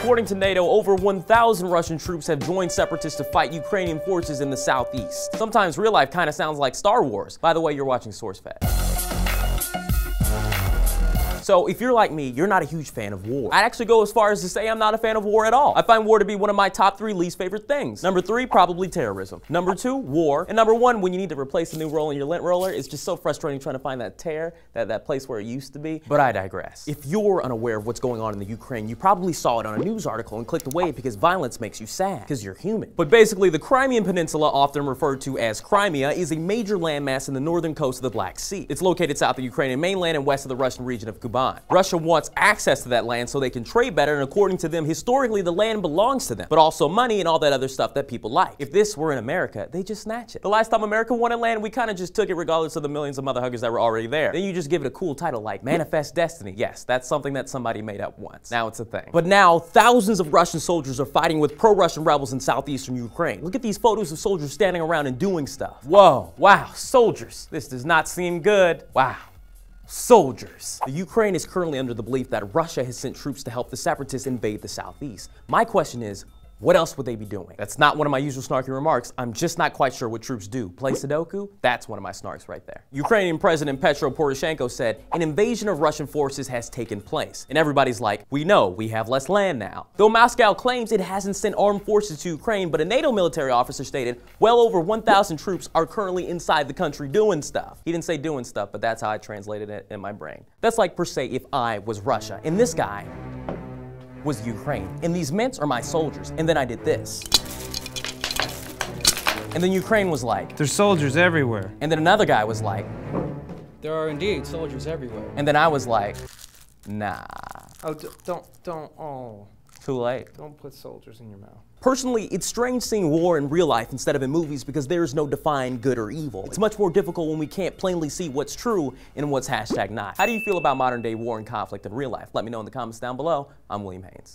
According to NATO, over 1,000 Russian troops have joined separatists to fight Ukrainian forces in the southeast. Sometimes real life kind of sounds like Star Wars. By the way, you're watching SourceFED. So if you're like me, you're not a huge fan of war. I'd actually go as far as to say I'm not a fan of war at all. I find war to be one of my top 3 least favorite things. Number 3, probably terrorism. Number 2, war. And number 1, when you need to replace a new roll in your lint roller, it's just so frustrating trying to find that tear, that place where it used to be. But I digress. If you're unaware of what's going on in the Ukraine, you probably saw it on a news article and clicked away because violence makes you sad, because you're human. But basically, the Crimean Peninsula, often referred to as Crimea, is a major landmass in the northern coast of the Black Sea. It's located south of the Ukrainian mainland and west of the Russian region of Kuban. Russia wants access to that land so they can trade better, and according to them, historically the land belongs to them, but also money and all that other stuff that people like. If this were in America, they just snatch it. The last time America wanted land, we kind of just took it regardless of the millions of mother huggers that were already there. Then you just give it a cool title like Manifest Destiny. Yes, that's something that somebody made up once. Now it's a thing. But now, thousands of Russian soldiers are fighting with pro-Russian rebels in southeastern Ukraine. Look at these photos of soldiers standing around and doing stuff. Whoa, wow, soldiers. This does not seem good. Wow. Soldiers. The Ukraine is currently under the belief that Russia has sent troops to help the separatists invade the southeast. My question is, what else would they be doing? That's not one of my usual snarky remarks. I'm just not quite sure what troops do. Play Sudoku? That's one of my snarks right there. Ukrainian President Petro Poroshenko said an invasion of Russian forces has taken place. And everybody's like, we know, we have less land now. Though Moscow claims it hasn't sent armed forces to Ukraine, but a NATO military officer stated well over 1,000 troops are currently inside the country doing stuff. He didn't say doing stuff, but that's how I translated it in my brain. That's like per se if I was Russia. And this guy was Ukraine. And these mints are my soldiers. And then I did this. And then Ukraine was like, there's soldiers everywhere. And then another guy was like, there are indeed soldiers everywhere. and then I was like, nah. Oh, oh. Too late. Don't put soldiers in your mouth. Personally, it's strange seeing war in real life instead of in movies because there is no defined good or evil. It's much more difficult when we can't plainly see what's true and what's #not. How do you feel about modern day war and conflict in real life? Let me know in the comments down below. I'm William Haynes.